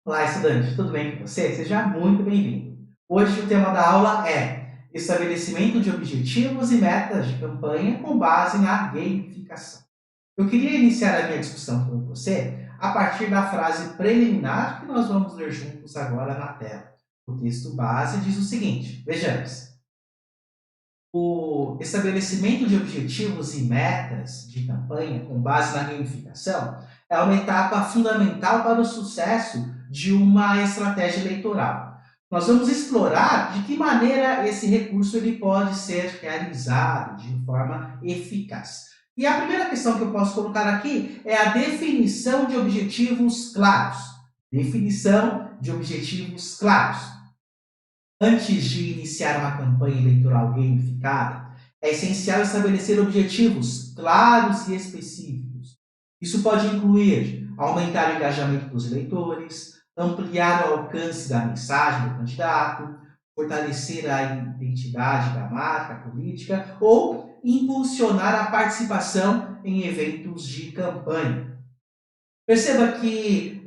Olá, estudante, tudo bem com você? Seja muito bem-vindo. Hoje o tema da aula é estabelecimento de objetivos e metas de campanha com base na gamificação. Eu queria iniciar a minha discussão com você a partir da frase preliminar que nós vamos ler juntos agora na tela. O texto base diz o seguinte: vejamos. O estabelecimento de objetivos e metas de campanha com base na gamificação é uma etapa fundamental para o sucesso de uma estratégia eleitoral. Nós vamos explorar de que maneira esse recurso ele pode ser realizado de forma eficaz. E a primeira questão que eu posso colocar aqui é a definição de objetivos claros. Definição de objetivos claros. Antes de iniciar uma campanha eleitoral gamificada, é essencial estabelecer objetivos claros e específicos. Isso pode incluir aumentar o engajamento dos eleitores, ampliar o alcance da mensagem do candidato, fortalecer a identidade da marca política ou impulsionar a participação em eventos de campanha. Perceba que,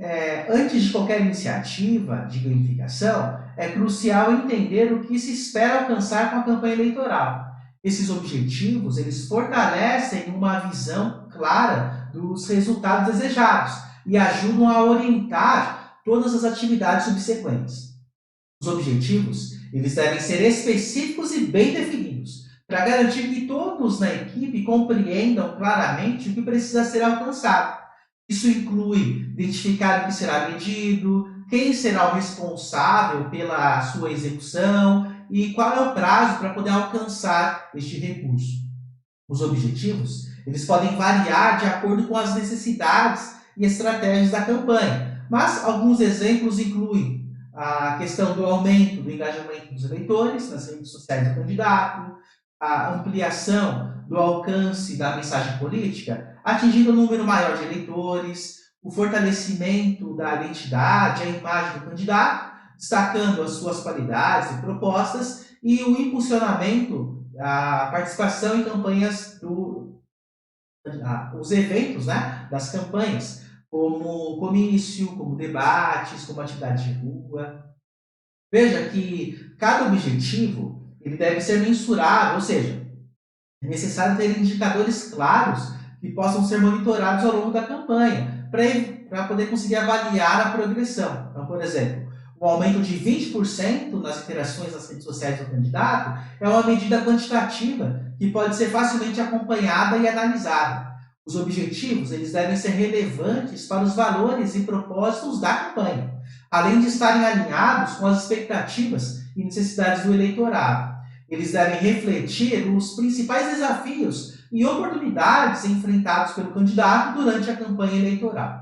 antes de qualquer iniciativa de gamificação, é crucial entender o que se espera alcançar com a campanha eleitoral. Esses objetivos, eles fortalecem uma visão clara dos resultados desejados e ajudam a orientar todas as atividades subsequentes. Os objetivos, eles devem ser específicos e bem definidos, para garantir que todos na equipe compreendam claramente o que precisa ser alcançado. Isso inclui identificar o que será medido, quem será o responsável pela sua execução e qual é o prazo para poder alcançar este recurso. Os objetivos, eles podem variar de acordo com as necessidades e estratégias da campanha, mas alguns exemplos incluem a questão do aumento do engajamento dos eleitores nas redes sociais do candidato, a ampliação do alcance da mensagem política, atingindo um número maior de eleitores, o fortalecimento da identidade, a imagem do candidato, destacando as suas qualidades e propostas, e o impulsionamento, a participação em campanhas os eventos, né, das campanhas, como comício, como debates, como atividades de rua. Veja que cada objetivo ele deve ser mensurável, ou seja, é necessário ter indicadores claros que possam ser monitorados ao longo da campanha, para poder conseguir avaliar a progressão. Então, por exemplo, o aumento de 20% nas interações nas redes sociais do candidato é uma medida quantitativa que pode ser facilmente acompanhada e analisada. Os objetivos eles devem ser relevantes para os valores e propósitos da campanha, além de estarem alinhados com as expectativas e necessidades do eleitorado. Eles devem refletir os principais desafios e oportunidades enfrentados pelo candidato durante a campanha eleitoral.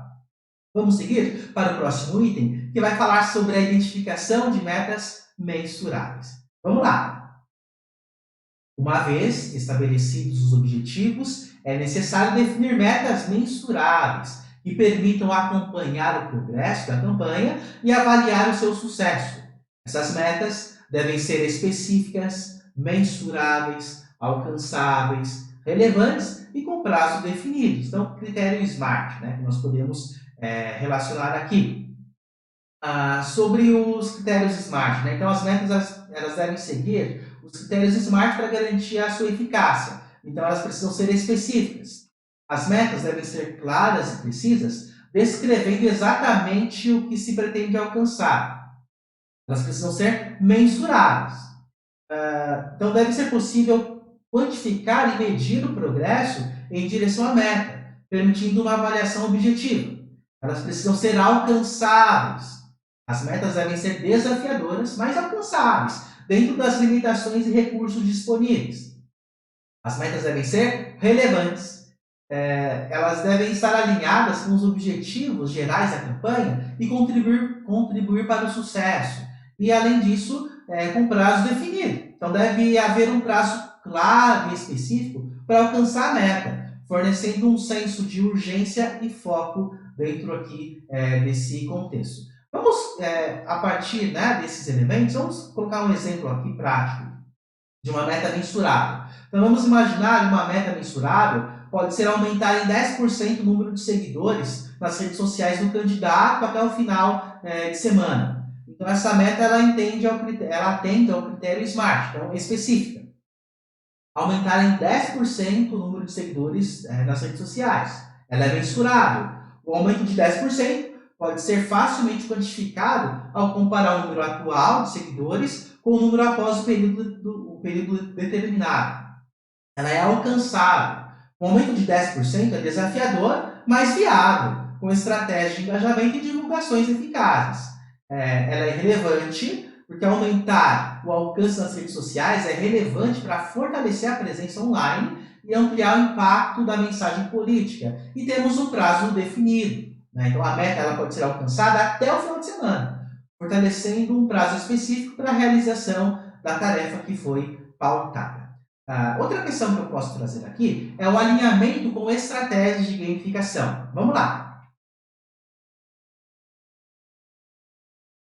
Vamos seguir para o próximo item, que vai falar sobre a identificação de metas mensuráveis. Vamos lá! Uma vez estabelecidos os objetivos, é necessário definir metas mensuráveis que permitam acompanhar o progresso da campanha e avaliar o seu sucesso. Essas metas devem ser específicas, mensuráveis, alcançáveis, relevantes e com prazo definido. Então, critério SMART, né, que nós podemos relacionar aqui. Sobre os critérios SMART, né? Então as metas elas devem seguir os critérios SMART para garantir a sua eficácia. Então elas precisam ser específicas. As metas devem ser claras e precisas, descrevendo exatamente o que se pretende alcançar. Elas precisam ser mensuráveis. Então deve ser possível quantificar e medir o progresso em direção à meta, permitindo uma avaliação objetiva. Elas precisam ser alcançáveis. As metas devem ser desafiadoras, mas alcançáveis, dentro das limitações e recursos disponíveis. As metas devem ser relevantes. Elas devem estar alinhadas com os objetivos gerais da campanha e contribuir para o sucesso. E, além disso, com prazo definido. Então, deve haver um prazo claro e específico para alcançar a meta, fornecendo um senso de urgência e foco dentro aqui desse contexto. Vamos, a partir, né, desses elementos, vamos colocar um exemplo aqui prático de uma meta mensurável. Então, vamos imaginar uma meta mensurável pode ser aumentar em 10% o número de seguidores nas redes sociais do candidato até o final de semana. Então, essa meta ela atende ao critério SMART, então específica. Aumentar em 10% o número de seguidores nas redes sociais. Ela é mensurável. O aumento de 10% pode ser facilmente quantificado ao comparar o número atual de seguidores com o número após o período determinado. Ela é alcançável. O aumento de 10% é desafiador, mas viável, com estratégias de engajamento e divulgações eficazes. Ela é relevante porque aumentar o alcance nas redes sociais é relevante para fortalecer a presença online e ampliar o impacto da mensagem política. E temos um prazo definido, né? Então, a meta ela pode ser alcançada até o final de semana, fortalecendo um prazo específico para a realização da tarefa que foi pautada. Outra questão que eu posso trazer aqui é o alinhamento com estratégias de gamificação. Vamos lá.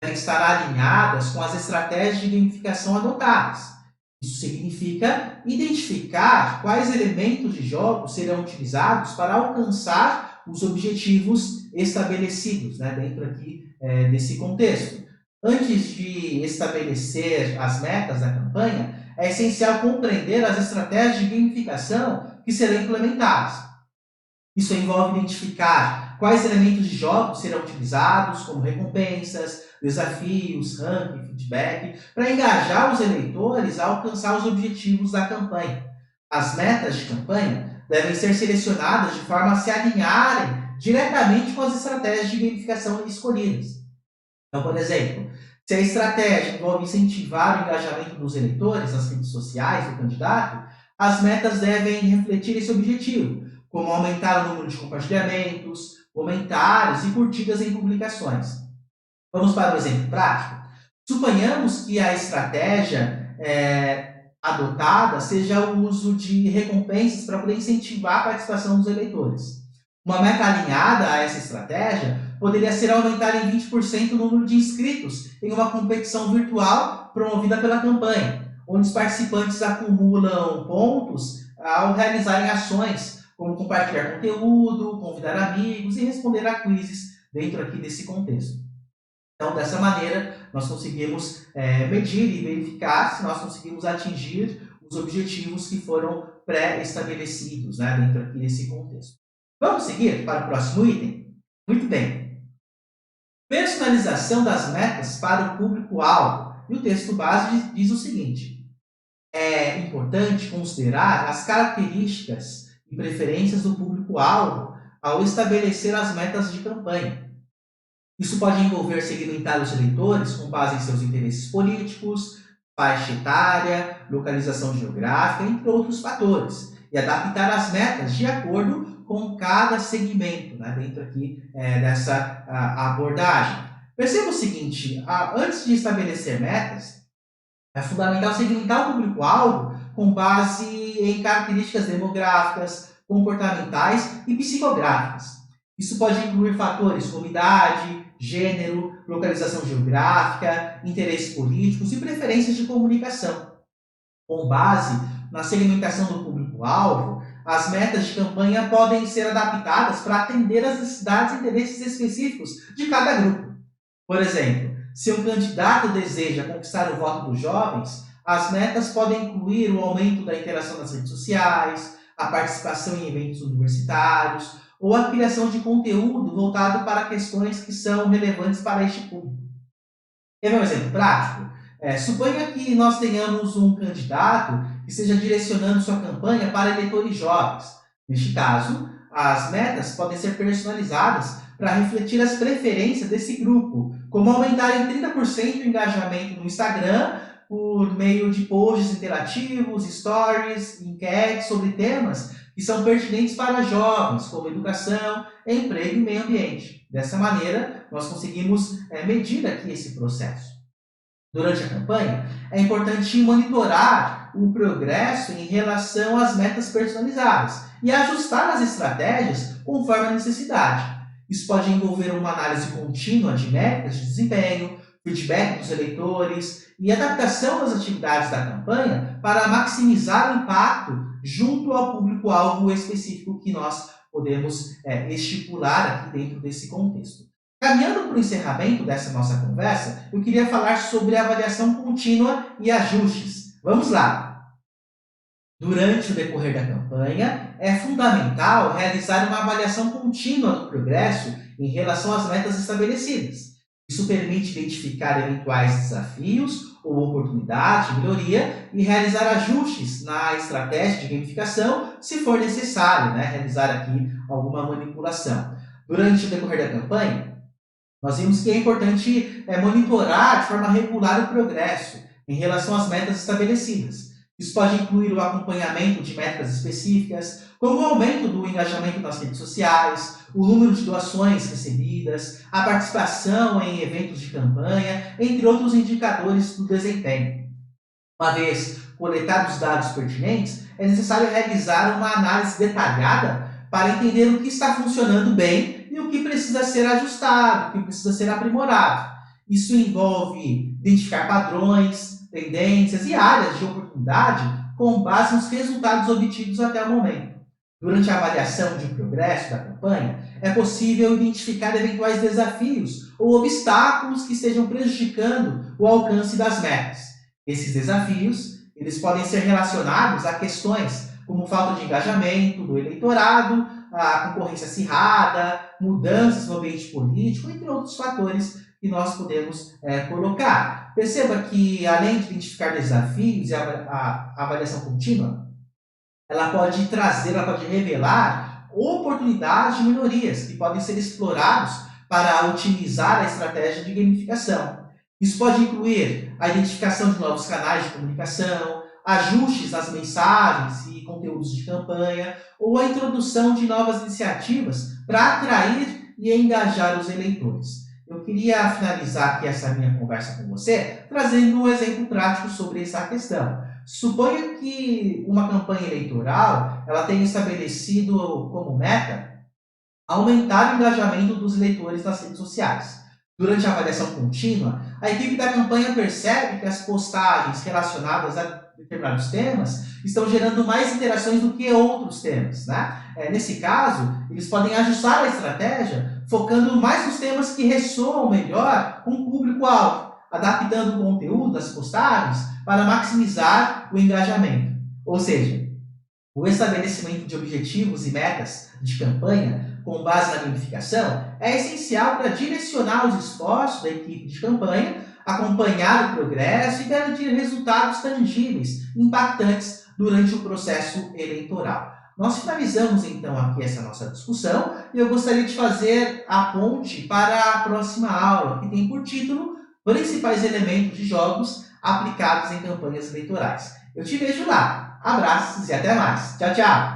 Devem estar alinhadas com as estratégias de gamificação adotadas. Isso significa identificar quais elementos de jogo serão utilizados para alcançar os objetivos estabelecidos, né, dentro aqui desse contexto. Antes de estabelecer as metas da campanha, é essencial compreender as estratégias de gamificação que serão implementadas. Isso envolve identificar quais elementos de jogo serão utilizados, como recompensas, desafios, ranking, feedback, para engajar os eleitores a alcançar os objetivos da campanha. As metas de campanha devem ser selecionadas de forma a se alinharem diretamente com as estratégias de gamificação escolhidas. Então, por exemplo, se a estratégia envolve incentivar o engajamento dos eleitores nas redes sociais do candidato, as metas devem refletir esse objetivo, como aumentar o número de compartilhamentos, comentários e curtidas em publicações. Vamos para um exemplo prático? Suponhamos que a estratégia adotada seja o uso de recompensas para poder incentivar a participação dos eleitores. Uma meta alinhada a essa estratégia poderia ser aumentar em 20% o número de inscritos em uma competição virtual promovida pela campanha, onde os participantes acumulam pontos ao realizarem ações, como compartilhar conteúdo, convidar amigos e responder a quizzes dentro aqui desse contexto. Então, dessa maneira, nós conseguimos medir e verificar se nós conseguimos atingir os objetivos que foram pré-estabelecidos, né, dentro aqui desse contexto. Vamos seguir para o próximo item? Muito bem. Personalização das metas para o público-alvo. E o texto base diz o seguinte: é importante considerar as características e preferências do público-alvo ao estabelecer as metas de campanha. Isso pode envolver segmentar os eleitores com base em seus interesses políticos, faixa etária, localização geográfica, entre outros fatores, e adaptar as metas de acordo com cada segmento, né, dentro aqui dessa abordagem. Perceba o seguinte: antes de estabelecer metas, é fundamental segmentar o público-alvo com base em características demográficas, comportamentais e psicográficas. Isso pode incluir fatores como idade, gênero, localização geográfica, interesses políticos e preferências de comunicação. Com base na segmentação do público-alvo, as metas de campanha podem ser adaptadas para atender às necessidades e interesses específicos de cada grupo. Por exemplo, se um candidato deseja conquistar o voto dos jovens, as metas podem incluir o aumento da interação nas redes sociais, a participação em eventos universitários, ou a criação de conteúdo voltado para questões que são relevantes para este público. Quer ver um exemplo prático? Suponha que nós tenhamos um candidato que esteja direcionando sua campanha para eleitores jovens. Neste caso, as metas podem ser personalizadas para refletir as preferências desse grupo, como aumentar em 30% o engajamento no Instagram por meio de posts interativos, stories, enquetes sobre temas que são pertinentes para jovens, como educação, emprego e meio ambiente. Dessa maneira, nós conseguimos medir aqui esse processo. Durante a campanha, é importante monitorar o progresso em relação às metas personalizadas e ajustar as estratégias conforme a necessidade. Isso pode envolver uma análise contínua de métricas de desempenho, feedback dos eleitores e adaptação das atividades da campanha para maximizar o impacto junto ao público-alvo específico que nós podemos estipular aqui dentro desse contexto. Caminhando para o encerramento dessa nossa conversa, eu queria falar sobre avaliação contínua e ajustes. Vamos lá! Durante o decorrer da campanha, é fundamental realizar uma avaliação contínua do progresso em relação às metas estabelecidas. Isso permite identificar eventuais desafios ou oportunidades de melhoria e realizar ajustes na estratégia de gamificação, se for necessário, né? Realizar aqui alguma manipulação. Durante o decorrer da campanha, nós vimos que é importante monitorar de forma regular o progresso em relação às metas estabelecidas. Isso pode incluir o acompanhamento de métricas específicas, como o aumento do engajamento nas redes sociais, o número de doações recebidas, a participação em eventos de campanha, entre outros indicadores do desempenho. Uma vez coletados os dados pertinentes, é necessário realizar uma análise detalhada para entender o que está funcionando bem e o que precisa ser ajustado, o que precisa ser aprimorado. Isso envolve identificar padrões, tendências e áreas de oportunidade com base nos resultados obtidos até o momento. Durante a avaliação de progresso da campanha, é possível identificar eventuais desafios ou obstáculos que estejam prejudicando o alcance das metas. Esses desafios, eles podem ser relacionados a questões como falta de engajamento do eleitorado, a concorrência acirrada, mudanças no ambiente político, entre outros fatores que nós podemos colocar. Perceba que, além de identificar desafios e a avaliação contínua, ela pode trazer, ela pode revelar oportunidades de melhorias que podem ser explorados para otimizar a estratégia de gamificação. Isso pode incluir a identificação de novos canais de comunicação, ajustes nas mensagens e conteúdos de campanha, ou a introdução de novas iniciativas para atrair e engajar os eleitores. Eu queria finalizar aqui essa minha conversa com você, trazendo um exemplo prático sobre essa questão. Suponha que uma campanha eleitoral ela tenha estabelecido como meta aumentar o engajamento dos eleitores nas redes sociais. Durante a avaliação contínua, a equipe da campanha percebe que as postagens relacionadas a determinados temas estão gerando mais interações do que outros temas, né? Nesse caso, eles podem ajustar a estratégia focando mais nos temas que ressoam melhor com o público-alvo, adaptando o conteúdo das postagens para maximizar o engajamento. Ou seja, o estabelecimento de objetivos e metas de campanha com base na gamificação é essencial para direcionar os esforços da equipe de campanha, acompanhar o progresso e garantir resultados tangíveis, impactantes durante o processo eleitoral. Nós finalizamos então aqui essa nossa discussão e eu gostaria de fazer a ponte para a próxima aula, que tem por título Principais elementos de jogos aplicados em campanhas eleitorais. Eu te vejo lá. Abraços e até mais. Tchau, tchau!